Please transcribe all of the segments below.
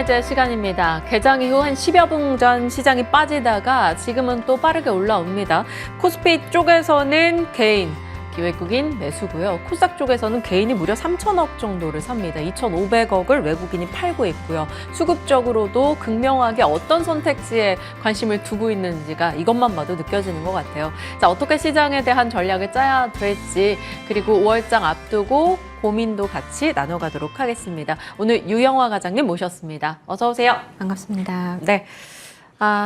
이제 시간입니다. 개장 이후 한 10여 분 전 시장이 빠지다가 지금은 또 빠르게 올라옵니다. 코스피 쪽에서는 개인, 외국인 매수고요. 코스닥 쪽에서는 개인이 무려 3천억 정도를 삽니다. 2,500억을 외국인이 팔고 있고요. 수급적으로도 극명하게 어떤 선택지에 관심을 두고 있는지가 이것만 봐도 느껴지는 것 같아요. 자, 어떻게 시장에 대한 전략을 짜야 될지, 그리고 5월장 앞두고 고민도 같이 나눠가도록 하겠습니다. 오늘 유영화 과장님 모셨습니다. 어서 오세요. 반갑습니다. 네.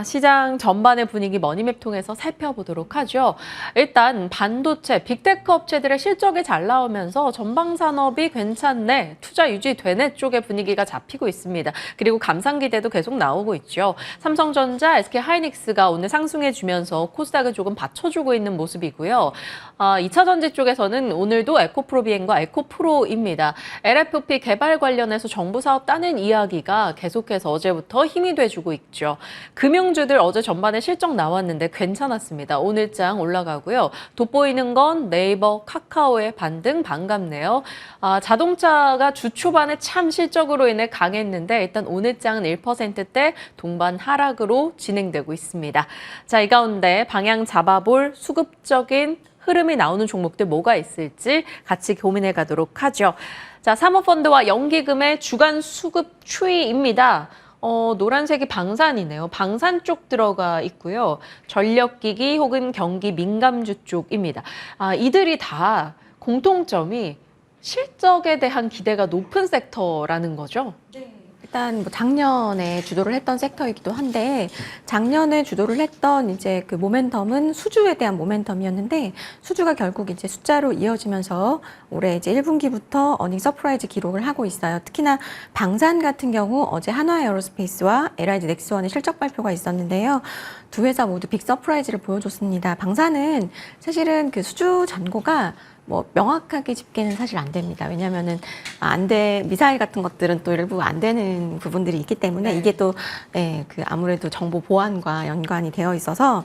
시장 전반의 분위기 머니맵 통해서 살펴보도록 하죠. 일단 반도체, 빅테크 업체들의 실적이 잘 나오면서 전방 산업이 괜찮네, 투자 유지되네 쪽의 분위기가 잡히고 있습니다. 그리고 감상 기대도 계속 나오고 있죠. 삼성전자, SK하이닉스가 오늘 상승해주면서 코스닥을 조금 받쳐주고 있는 모습이고요. 2차 전지 쪽에서는 오늘도 에코프로비엔과 에코프로입니다. LFP 개발 관련해서 정부 사업 따는 이야기가 계속해서 어제부터 힘이 돼주고 있죠. 금융주들 어제 전반에 실적 나왔는데 괜찮았습니다. 오늘장 올라가고요. 돋보이는 건 네이버, 카카오의 반등 반갑네요. 자동차가 주 초반에 참 실적으로 인해 강했는데 일단 오늘장은 1%대 동반 하락으로 진행되고 있습니다. 자, 이 가운데 방향 잡아볼 수급적인 흐름이 나오는 종목들 뭐가 있을지 같이 고민해 가도록 하죠. 자, 사모펀드와 연기금의 주간 수급 추이입니다. 노란색이 방산이네요. 방산 쪽 들어가 있고요. 전력기기 혹은 경기 민감주 쪽입니다. 이들이 다 공통점이 실적에 대한 기대가 높은 섹터라는 거죠? 네. 일단 작년에 주도를 했던 섹터이기도 한데, 작년에 주도를 했던 이제 그 모멘텀은 수주에 대한 모멘텀이었는데, 수주가 결국 이제 숫자로 이어지면서 올해 이제 1분기부터 어닝 서프라이즈 기록을 하고 있어요. 특히나 방산 같은 경우 어제 한화에어로스페이스와 LIG 넥스원의 실적 발표가 있었는데요. 두 회사 모두 빅 서프라이즈를 보여줬습니다. 방산은 사실은 그 수주 잔고가 명확하게 집계는 사실 안 됩니다. 왜냐면은 미사일 같은 것들은 또 일부 안 되는 부분들이 있기 때문에 이게 또 아무래도 정보 보안과 연관이 되어 있어서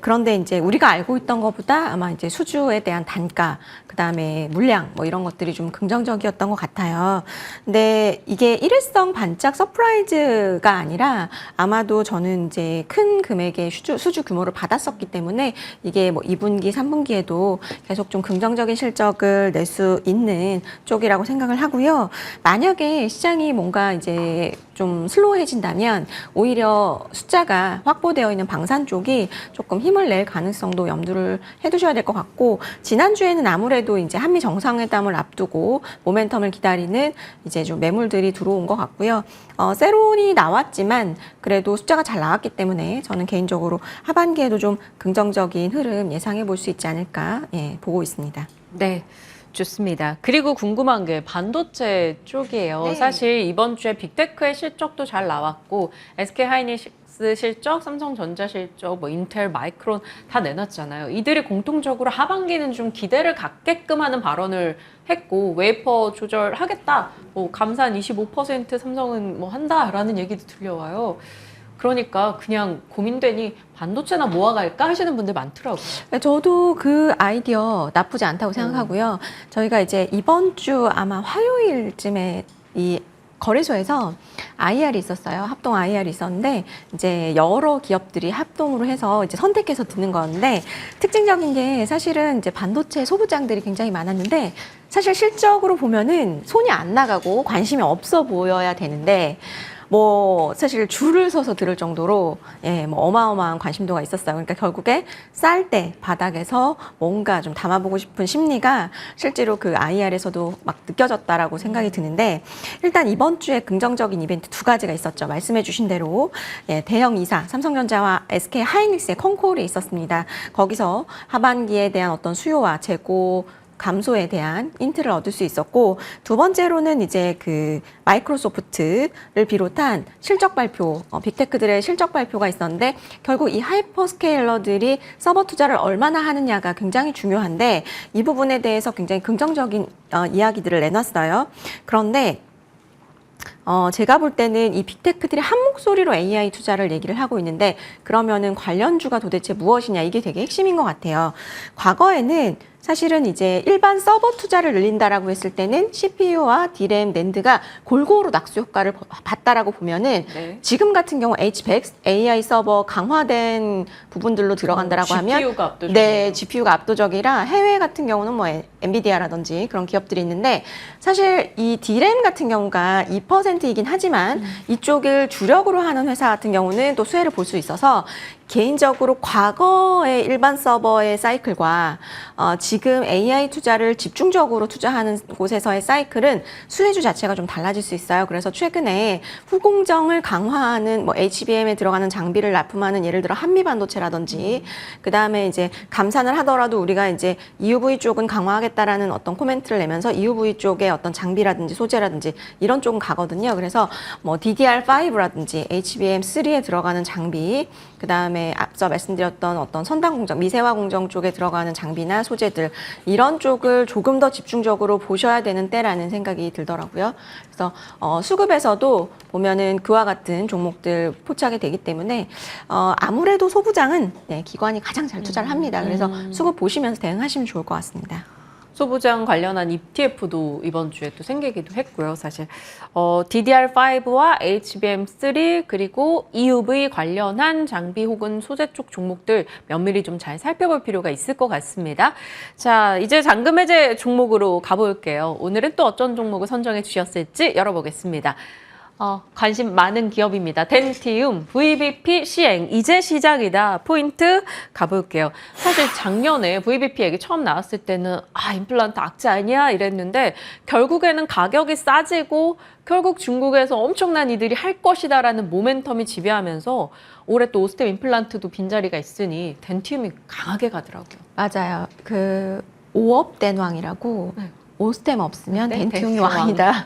그런데 이제 우리가 알고 있던 것보다 아마 이제 수주에 대한 단가, 그다음에 물량 이런 것들이 좀 긍정적이었던 것 같아요. 근데 이게 일회성 반짝 서프라이즈가 아니라 아마도 저는 이제 큰 금액의 수주 규모를 받았었기 때문에 이게 2분기, 3분기에도 계속 좀 긍정적인 실적을 낼 수 있는 쪽이라고 생각을 하고요. 만약에 시장이 뭔가 이제 좀 슬로우해진다면 오히려 숫자가 확보되어 있는 방산 쪽이 조금 힘을 낼 가능성도 염두를 해두셔야 될 것 같고, 지난주에는 아무래도 이제 한미 정상회담을 앞두고 모멘텀을 기다리는 이제 좀 매물들이 들어온 것 같고요. 세론이 나왔지만 그래도 숫자가 잘 나왔기 때문에 저는 개인적으로 하반기에도 좀 긍정적인 흐름 예상해 볼 수 있지 않을까 보고 있습니다. 네, 좋습니다. 그리고 궁금한 게 반도체 쪽이에요. 네. 사실 이번 주에 빅테크의 실적도 잘 나왔고 SK하이닉스 실적, 삼성전자 실적, 인텔, 마이크론 다 내놨잖아요. 이들이 공통적으로 하반기는 좀 기대를 갖게끔 하는 발언을 했고, 웨이퍼 조절하겠다, 감산 25% 삼성은 한다라는 얘기도 들려와요. 그러니까 그냥 고민되니 반도체나 모아갈까 하시는 분들 많더라고요. 저도 그 아이디어 나쁘지 않다고 생각하고요. 저희가 이제 이번 주 아마 화요일쯤에 이 거래소에서 IR이 있었어요. 합동 IR이 있었는데 이제 여러 기업들이 합동으로 해서 이제 선택해서 듣는 건데, 특징적인 게 사실은 이제 반도체 소부장들이 굉장히 많았는데 사실 실적으로 보면은 손이 안 나가고 관심이 없어 보여야 되는데 사실 줄을 서서 들을 정도로 어마어마한 관심도가 있었어요. 그러니까 결국에 쌀 때 바닥에서 뭔가 좀 담아보고 싶은 심리가 실제로 그 IR에서도 막 느껴졌다라고 생각이 드는데, 일단 이번 주에 긍정적인 이벤트 두 가지가 있었죠. 말씀해 주신 대로 대형 2사 삼성전자와 SK하이닉스의 컨콜이 있었습니다. 거기서 하반기에 대한 어떤 수요와 재고 감소에 대한 힌트를 얻을 수 있었고, 두 번째로는 이제 그 마이크로소프트를 비롯한 실적 발표, 빅테크들의 실적 발표가 있었는데, 결국 이 하이퍼스케일러들이 서버 투자를 얼마나 하느냐가 굉장히 중요한데, 이 부분에 대해서 굉장히 긍정적인 이야기들을 내놨어요. 그런데 제가 볼 때는 이 빅테크들이 한 목소리로 AI 투자를 얘기를 하고 있는데, 그러면은 관련주가 도대체 무엇이냐, 이게 되게 핵심인 것 같아요. 과거에는 사실은 이제 일반 서버 투자를 늘린다라고 했을 때는 CPU와 DRAM, NAND가 골고루 낙수 효과를 봤다라고 보면은 네. 지금 같은 경우 H100 AI 서버 강화된 부분들로 들어간다라고 하면 GPU가 압도적이에요. 네, GPU가 압도적이라 해외 같은 경우는 뭐 엔비디아라든지 그런 기업들이 있는데 사실 이 DRAM 같은 경우가 2%이긴 하지만 이쪽을 주력으로 하는 회사 같은 경우는 또 수혜를 볼 수 있어서 개인적으로 과거의 일반 서버의 사이클과 지금 AI 투자를 집중적으로 투자하는 곳에서의 사이클은 수혜주 자체가 좀 달라질 수 있어요. 그래서 최근에 후공정을 강화하는 뭐 HBM에 들어가는 장비를 납품하는 예를 들어 한미반도체라든지 그 다음에 이제 감산을 하더라도 우리가 이제 EUV 쪽은 강화하겠다라는 어떤 코멘트를 내면서 EUV 쪽의 어떤 장비라든지 소재라든지 이런 쪽은 가거든요. 그래서 뭐 DDR5라든지 HBM3에 들어가는 장비 그 다음에 앞서 말씀드렸던 어떤 선단 공정, 미세화 공정 쪽에 들어가는 장비나 소재들 이런 쪽을 조금 더 집중적으로 보셔야 되는 때라는 생각이 들더라고요. 그래서 수급에서도 보면은 그와 같은 종목들 포착이 되기 때문에 아무래도 소부장은 네, 기관이 가장 잘 투자를 합니다. 그래서 수급 보시면서 대응하시면 좋을 것 같습니다. 소부장 관련한 ETF도 이번 주에 또 생기기도 했고요. 사실 DDR5와 HBM3 그리고 EUV 관련한 장비 혹은 소재 쪽 종목들 면밀히 좀 잘 살펴볼 필요가 있을 것 같습니다. 자, 이제 잔금 해제 종목으로 가볼게요. 오늘은 또 어떤 종목을 선정해 주셨을지 열어보겠습니다. 관심 많은 기업입니다. 덴티움, VBP 시행, 이제 시작이다. 포인트 가볼게요. 사실 작년에 VBP 얘기 처음 나왔을 때는 임플란트 악재 아니야? 이랬는데 결국에는 가격이 싸지고 결국 중국에서 엄청난 이들이 할 것이다라는 모멘텀이 지배하면서 올해 또 오스템 임플란트도 빈자리가 있으니 덴티움이 강하게 가더라고요. 맞아요. 그 5업 대왕이라고 네. 오스템 없으면 네, 덴티움이 덴티움 왕이다.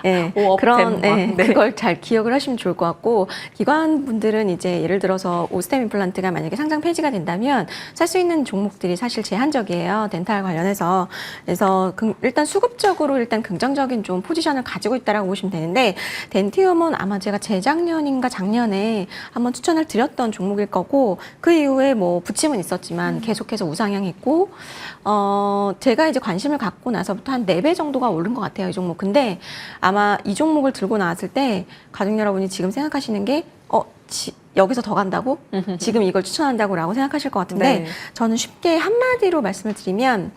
네, 오업 그런 댐왕. 네. 그걸 잘 기억을 하시면 좋을 것 같고 기관분들은 이제 예를 들어서 오스템 임플란트가 만약에 상장 폐지가 된다면 살 수 있는 종목들이 사실 제한적이에요. 덴탈 관련해서. 그래서 일단 수급적으로 일단 긍정적인 좀 포지션을 가지고 있다라고 보시면 되는데 덴티움은 아마 제가 재작년인가 작년에 한번 추천을 드렸던 종목일 거고 그 이후에 뭐 부침은 있었지만 계속해서 우상향했고 제가 이제 관심을 갖고 나서부터 한 4배 정도가 오른 것 같아요, 이 종목. 근데 아마 이 종목을 들고 나왔을 때 가족 여러분이 지금 생각하시는 게 여기서 더 간다고? 지금 이걸 추천한다고 라고 생각하실 것 같은데 네. 저는 쉽게 한마디로 말씀을 드리면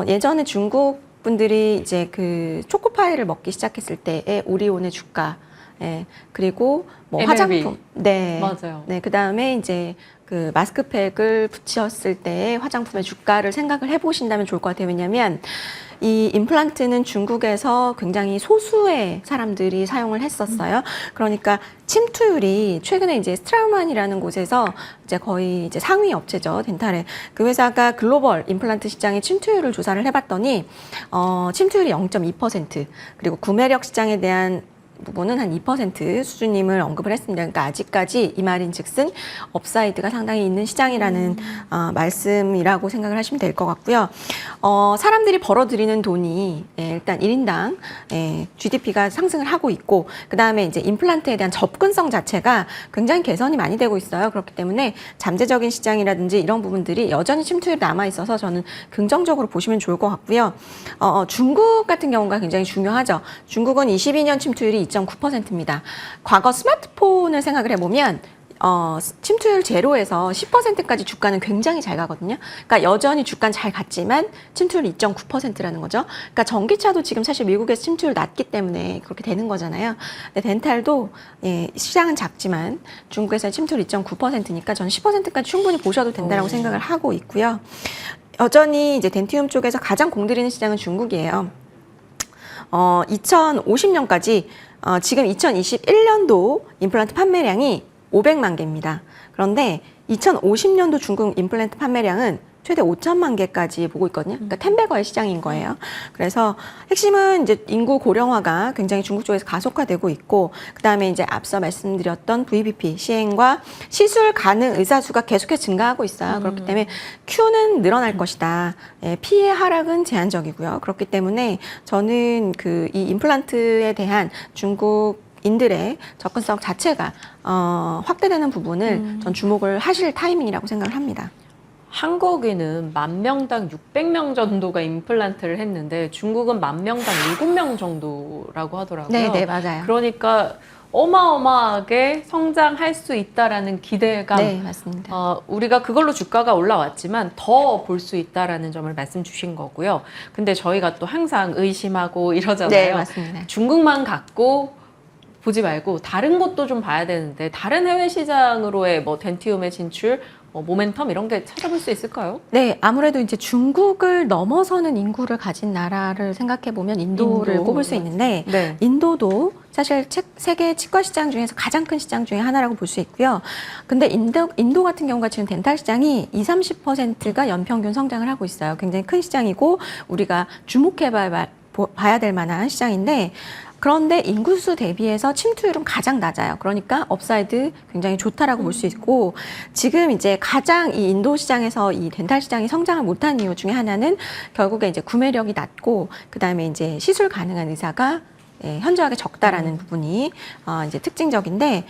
예전에 중국 분들이 이제 그 초코파이를 먹기 시작했을 때의 오리온의 주가 그리고 뭐 MLB. 화장품 네. 맞아요. 네, 그다음에 이제 그 마스크팩을 붙였을 때 화장품의 주가를 생각을 해보신다면 좋을 것 같아요. 왜냐하면 이 임플란트는 중국에서 굉장히 소수의 사람들이 사용을 했었어요. 그러니까 침투율이 최근에 이제 스트라우만이라는 곳에서 이제 거의 이제 상위 업체죠, 덴탈의. 그 회사가 글로벌 임플란트 시장의 침투율을 조사를 해봤더니 침투율이 0.2% 그리고 구매력 시장에 대한 부분은 한 2% 수준임을 언급을 했습니다. 그러니까 아직까지 이 말인즉슨 업사이드가 상당히 있는 시장이라는 말씀이라고 생각을 하시면 될 것 같고요. 사람들이 벌어들이는 돈이 일단 1인당 GDP가 상승을 하고 있고 그 다음에 이제 임플란트에 대한 접근성 자체가 굉장히 개선이 많이 되고 있어요. 그렇기 때문에 잠재적인 시장이라든지 이런 부분들이 여전히 침투율이 남아 있어서 저는 긍정적으로 보시면 좋을 것 같고요. 중국 같은 경우가 굉장히 중요하죠. 중국은 22년 침투율이 2.9%입니다. 과거 스마트폰을 생각을 해보면 침투율 제로에서 10%까지 주가는 굉장히 잘 가거든요. 그러니까 여전히 주가는 잘 갔지만 침투율 2.9%라는 거죠. 그러니까 전기차도 지금 사실 미국에서 침투율 낮기 때문에 그렇게 되는 거잖아요. 근데 덴탈도 시장은 작지만 중국에서의 침투율 2.9%니까 저는 10%까지 충분히 보셔도 된다라고 생각을 하고 있고요. 여전히 이제 덴티움 쪽에서 가장 공들이는 시장은 중국이에요. 2050년까지 지금 2021년도 임플란트 판매량이 500만 개입니다. 그런데 2050년도 중국 임플란트 판매량은 최대 5천만 개까지 보고 있거든요. 그러니까 10배거의 시장인 거예요. 그래서 핵심은 이제 인구 고령화가 굉장히 중국 쪽에서 가속화되고 있고, 그 다음에 이제 앞서 말씀드렸던 VBP 시행과 시술 가능 의사 수가 계속해서 증가하고 있어요. 그렇기 때문에 Q는 늘어날 것이다. P의 하락은 제한적이고요. 그렇기 때문에 저는 그 이 임플란트에 대한 중국 인들의 접근성 자체가 확대되는 부분을 전 주목을 하실 타이밍이라고 생각을 합니다. 한국인은 10,000명당 600명 정도가 임플란트를 했는데 중국은 10,000명당 7명 정도라고 하더라고요. 네, 네, 맞아요. 그러니까 어마어마하게 성장할 수 있다라는 기대감. 네, 맞습니다. 우리가 그걸로 주가가 올라왔지만 더 볼 수 있다라는 점을 말씀 주신 거고요. 근데 저희가 또 항상 의심하고 이러잖아요. 네, 맞습니다. 중국만 갖고 보지 말고 다른 것도 좀 봐야 되는데 다른 해외 시장으로의 뭐 덴티움의 진출, 모멘텀 이런 게 찾아볼 수 있을까요? 네, 아무래도 이제 중국을 넘어서는 인구를 가진 나라를 생각해 보면 인도를 인도. 꼽을 수 있는데 네. 인도도 사실 세계 치과 시장 중에서 가장 큰 시장 중에 하나라고 볼 수 있고요. 근데 인도 같은 경우가 지금 덴탈 시장이 20-30%가 연평균 성장을 하고 있어요. 굉장히 큰 시장이고 우리가 주목해 봐야 될 만한 시장인데 그런데 인구수 대비해서 침투율은 가장 낮아요. 그러니까 업사이드 굉장히 좋다라고 볼 수 있고 지금 이제 가장 이 인도 시장에서 이 덴탈 시장이 성장을 못한 이유 중에 하나는 결국에 이제 구매력이 낮고 그다음에 이제 시술 가능한 의사가 현저하게 적다라는 부분이 이제 특징적인데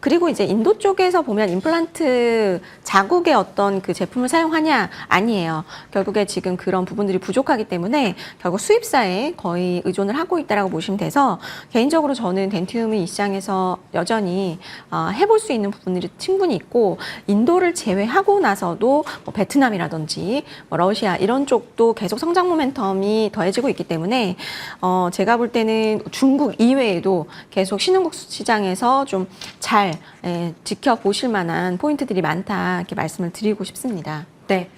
그리고 이제 인도 쪽에서 보면 임플란트 자국의 어떤 그 제품을 사용하냐 아니에요. 결국에 지금 그런 부분들이 부족하기 때문에 결국 수입사에 거의 의존을 하고 있다라고 보시면 돼서 개인적으로 저는 덴티움이 이 시장에서 여전히 해볼 수 있는 부분들이 충분히 있고 인도를 제외하고 나서도 뭐 베트남이라든지 뭐 러시아 이런 쪽도 계속 성장 모멘텀이 더해지고 있기 때문에 제가 볼 때는 중국 이외에도 계속 신흥국 시장에서 좀 잘 지켜보실 만한 포인트들이 많다 이렇게 말씀을 드리고 싶습니다. 네.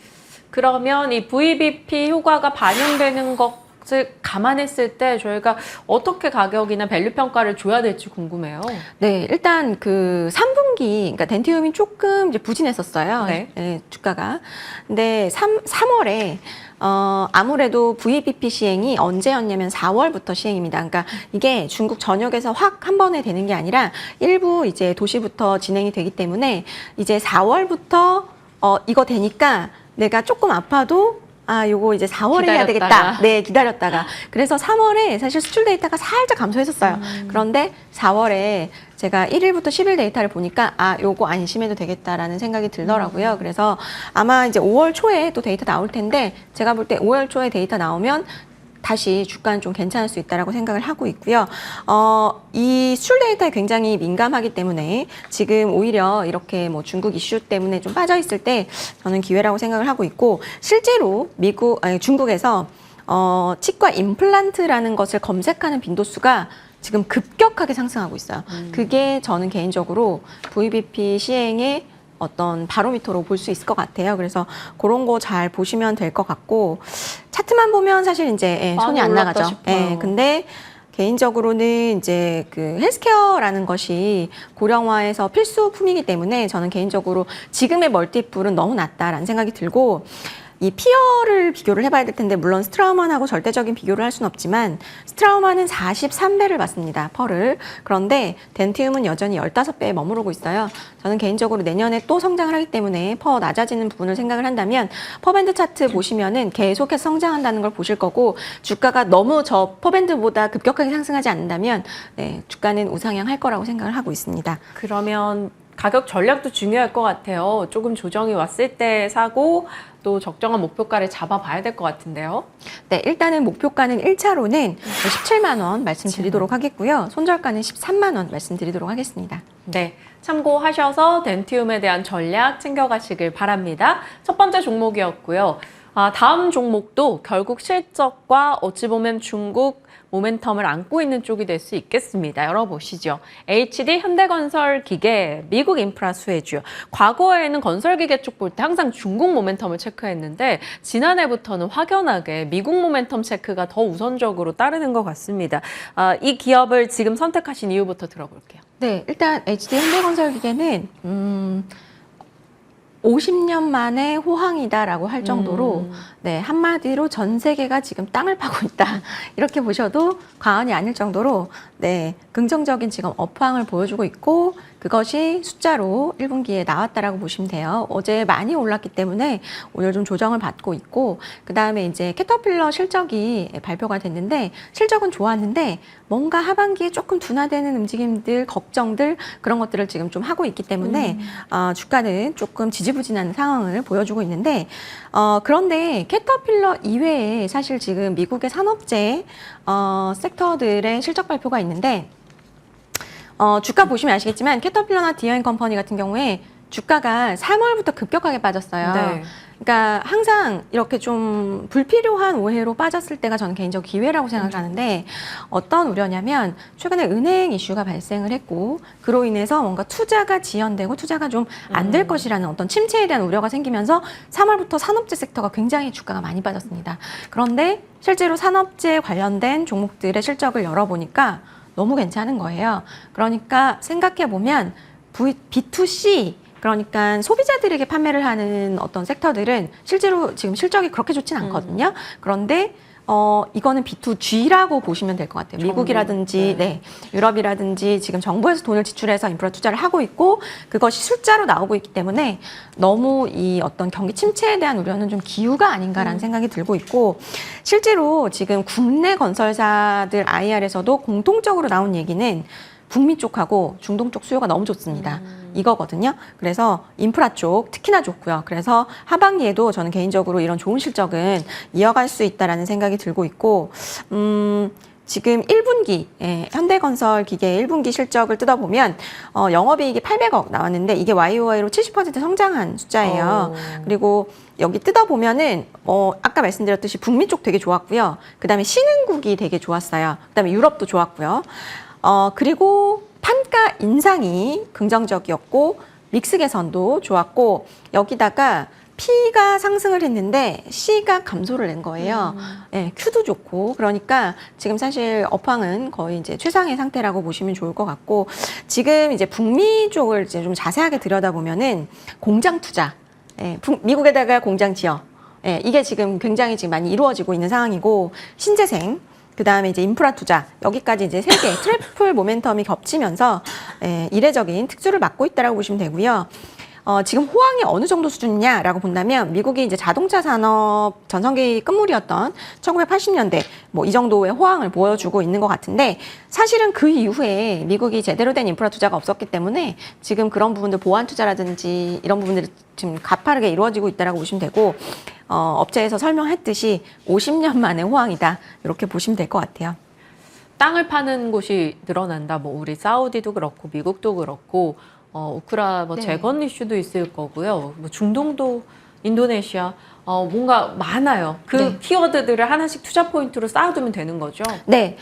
그러면 이 VBP 효과가 반영되는 것을 감안했을 때 저희가 어떻게 가격이나 밸류 평가를 줘야 될지 궁금해요. 네, 일단 그 3분기, 그러니까 덴티움이 조금 이제 부진했었어요. 네. 주가가. 근데 3월에 아무래도 VBP 시행이 언제였냐면 4월부터 시행입니다. 그러니까 이게 중국 전역에서 확 한 번에 되는 게 아니라 일부 이제 도시부터 진행이 되기 때문에 이제 4월부터 이거 되니까 내가 조금 아파도 요거 이제 4월에 해야 되겠다. 네, 기다렸다가. 그래서 3월에 사실 수출 데이터가 살짝 감소했었어요. 그런데 4월에 제가 1일부터 10일 데이터를 보니까 요거 안심해도 되겠다라는 생각이 들더라고요. 그래서 아마 이제 5월 초에 또 데이터 나올 텐데 제가 볼 때 5월 초에 데이터 나오면 다시 주가는 좀 괜찮을 수 있다라고 생각을 하고 있고요. 이 수출 데이터에 굉장히 민감하기 때문에 지금 오히려 이렇게 뭐 중국 이슈 때문에 좀 빠져 있을 때 저는 기회라고 생각을 하고 있고 실제로 중국에서 치과 임플란트라는 것을 검색하는 빈도수가 지금 급격하게 상승하고 있어요. 그게 저는 개인적으로 VBP 시행에 어떤 바로미터로 볼 수 있을 것 같아요. 그래서 그런 거 잘 보시면 될 것 같고 차트만 보면 사실 이제 손이 안 나가죠. 근데 개인적으로는 이제 그 헬스케어라는 것이 고령화에서 필수품이기 때문에 저는 개인적으로 지금의 멀티뿔은 너무 낮다라는 생각이 들고 이 피어를 비교를 해봐야 될 텐데 물론 스트라우만하고 절대적인 비교를 할 수는 없지만 스트라우만은 43배를 받습니다. 펄을. 그런데 덴티움은 여전히 15배에 머무르고 있어요. 저는 개인적으로 내년에 또 성장을 하기 때문에 퍼 낮아지는 부분을 생각을 한다면 퍼밴드 차트 보시면은 계속해서 성장한다는 걸 보실 거고 주가가 너무 저 퍼밴드보다 급격하게 상승하지 않는다면 주가는 우상향 할 거라고 생각을 하고 있습니다. 그러면 가격 전략도 중요할 것 같아요. 조금 조정이 왔을 때 사고 또 적정한 목표가를 잡아봐야 될 것 같은데요. 네, 일단은 목표가는 1차로는 17만 원 말씀드리도록 하겠고요. 손절가는 13만 원 말씀드리도록 하겠습니다. 네, 참고하셔서 덴티움에 대한 전략 챙겨가시길 바랍니다. 첫 번째 종목이었고요. 다음 종목도 결국 실적과 어찌 보면 중국 모멘텀을 안고 있는 쪽이 될 수 있겠습니다. 열어보시죠. HD 현대건설 기계, 미국 인프라 수혜주. 과거에는 건설기계 쪽 볼 때 항상 중국 모멘텀을 체크했는데 지난해부터는 확연하게 미국 모멘텀 체크가 더 우선적으로 따르는 것 같습니다. 이 기업을 지금 선택하신 이유부터 들어볼게요. 네, 일단 HD 현대건설 기계는 50년 만에 호황이다라고 할 정도로 한마디로 전 세계가 지금 땅을 파고 있다. 이렇게 보셔도 과언이 아닐 정도로 긍정적인 지금 업황을 보여주고 있고 그것이 숫자로 1분기에 나왔다라고 보시면 돼요. 어제 많이 올랐기 때문에 오늘 좀 조정을 받고 있고, 그 다음에 이제 캐터필러 실적이 발표가 됐는데 실적은 좋았는데 뭔가 하반기에 조금 둔화되는 움직임들, 걱정들 그런 것들을 지금 좀 하고 있기 때문에 주가는 조금 지지부진한 상황을 보여주고 있는데, 그런데 캐터필러 이외에 사실 지금 미국의 산업재 섹터들의 실적 발표가 있는데, 주가 보시면 아시겠지만 캐터필러나 디어앤컴퍼니 같은 경우에 주가가 3월부터 급격하게 빠졌어요. 네. 그러니까 항상 이렇게 좀 불필요한 오해로 빠졌을 때가 저는 개인적으로 기회라고 생각을 하는데, 어떤 우려냐면 최근에 은행 이슈가 발생을 했고 그로 인해서 뭔가 투자가 지연되고 투자가 좀 안 될 것이라는 어떤 침체에 대한 우려가 생기면서 3월부터 산업재 섹터가 굉장히 주가가 많이 빠졌습니다. 그런데 실제로 산업재 관련된 종목들의 실적을 열어보니까 너무 괜찮은 거예요. 그러니까 생각해보면 B2C, 그러니까 소비자들에게 판매를 하는 어떤 섹터들은 실제로 지금 실적이 그렇게 좋진 않거든요. 그런데 이거는 B2G라고 보시면 될 것 같아요. 미국이라든지 유럽이라든지 지금 정부에서 돈을 지출해서 인프라 투자를 하고 있고 그것이 숫자로 나오고 있기 때문에 너무 이 어떤 경기 침체에 대한 우려는 좀 기우가 아닌가라는 생각이 들고 있고, 실제로 지금 국내 건설사들 IR에서도 공통적으로 나온 얘기는 북미 쪽하고 중동 쪽 수요가 너무 좋습니다. 이거거든요. 그래서 인프라 쪽 특히나 좋고요. 그래서 하반기에도 저는 개인적으로 이런 좋은 실적은 이어갈 수 있다라는 생각이 들고 있고, 지금 1분기 현대건설 기계 1분기 실적을 뜯어보면 영업이익이 800억 나왔는데 이게 YOY로 70% 성장한 숫자예요. 그리고 여기 뜯어보면은 아까 말씀드렸듯이 북미 쪽 되게 좋았고요. 그다음에 신흥국이 되게 좋았어요. 그다음에 유럽도 좋았고요. 그리고 판가 인상이 긍정적이었고 믹스 개선도 좋았고, 여기다가 P가 상승을 했는데 C가 감소를 낸 거예요. 네, Q도 좋고, 그러니까 지금 사실 업황은 거의 이제 최상의 상태라고 보시면 좋을 것 같고, 지금 이제 북미 쪽을 이제 좀 자세하게 들여다보면은 공장 투자, 미국에다가 공장 지어, 이게 지금 굉장히 지금 많이 이루어지고 있는 상황이고, 신재생, 그 다음에 이제 인프라 투자, 여기까지 이제 3개 트리플 모멘텀이 겹치면서 이례적인 특수를 맞고 있다라고 보시면 되고요. 지금 호황이 어느 정도 수준이냐라고 본다면 미국이 이제 자동차 산업 전성기 끝물이었던 1980년대 뭐 이 정도의 호황을 보여주고 있는 것 같은데, 사실은 그 이후에 미국이 제대로 된 인프라 투자가 없었기 때문에 지금 그런 부분들 보안 투자라든지 이런 부분들이 지금 가파르게 이루어지고 있다라고 보시면 되고, 업체에서 설명했듯이 50년 만의 호황이다 이렇게 보시면 될 것 같아요. 땅을 파는 곳이 늘어난다. 뭐 우리 사우디도 그렇고 미국도 그렇고 우크라 뭐 재건 이슈도 있을 거고요. 뭐 중동도 인도네시아 뭔가 많아요. 그 키워드들을 하나씩 투자 포인트로 쌓아두면 되는 거죠. 네,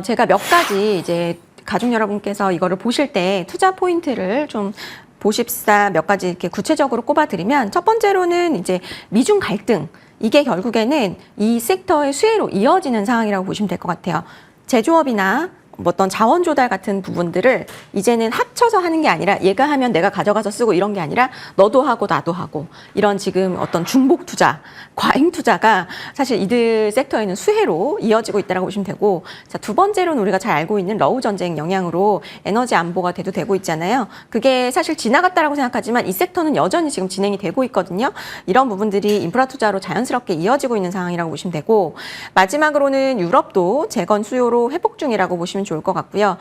제가 몇 가지 이제 가족 여러분께서 이거를 보실 때 투자 포인트를 좀 보십사 몇 가지 이렇게 구체적으로 꼽아드리면, 첫 번째로는 이제 미중 갈등, 이게 결국에는 이 섹터의 수혜로 이어지는 상황이라고 보시면 될 것 같아요. 제조업이나 뭐 어떤 자원 조달 같은 부분들을 이제는 합쳐서 하는 게 아니라 얘가 하면 내가 가져가서 쓰고 이런 게 아니라 너도 하고 나도 하고, 이런 지금 어떤 중복 투자, 과잉 투자가 사실 이들 섹터에는 수혜로 이어지고 있다고 보시면 되고, 자, 두 번째로는 우리가 잘 알고 있는 러우 전쟁 영향으로 에너지 안보가 되고 있잖아요. 그게 사실 지나갔다라고 생각하지만 이 섹터는 여전히 지금 진행이 되고 있거든요. 이런 부분들이 인프라 투자로 자연스럽게 이어지고 있는 상황이라고 보시면 되고, 마지막으로는 유럽도 재건 수요로 회복 중이라고 보시면 좋을 것 같고요.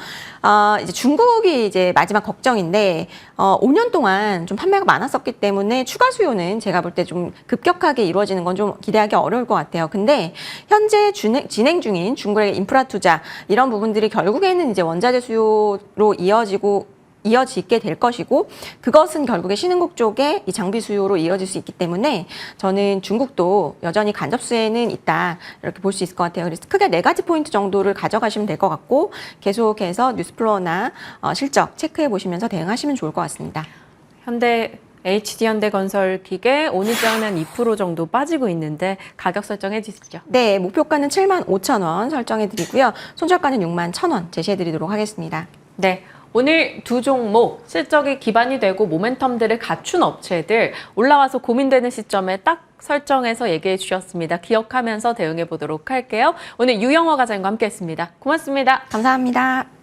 이제 중국이 이제 마지막 걱정인데 5년 동안 좀 판매가 많았었기 때문에 추가 수요는 제가 볼 때 좀 급격하게 이루어지는 건 좀 기대하기 어려울 것 같아요. 근데 현재 진행 중인 중국의 인프라 투자, 이런 부분들이 결국에는 이제 원자재 수요로 이어지게 될 것이고, 그것은 결국에 신흥국 쪽에 이 장비 수요로 이어질 수 있기 때문에 저는 중국도 여전히 간접 수혜는 있다 이렇게 볼 수 있을 것 같아요. 그래서 크게 4가지 포인트 정도를 가져가시면 될 것 같고, 계속해서 뉴스플로어나 실적 체크해 보시면서 대응하시면 좋을 것 같습니다. HD현대건설기계 오늘장은 2% 정도 빠지고 있는데 가격 설정해 주시죠. 네, 목표가는 75,000원 설정해 드리고요. 손절가는 61,000원 제시해 드리도록 하겠습니다. 네. 오늘 두 종목 실적이 기반이 되고 모멘텀들을 갖춘 업체들 올라와서 고민되는 시점에 딱 설정해서 얘기해 주셨습니다. 기억하면서 대응해 보도록 할게요. 오늘 유영화 과장과 함께했습니다. 고맙습니다. 감사합니다.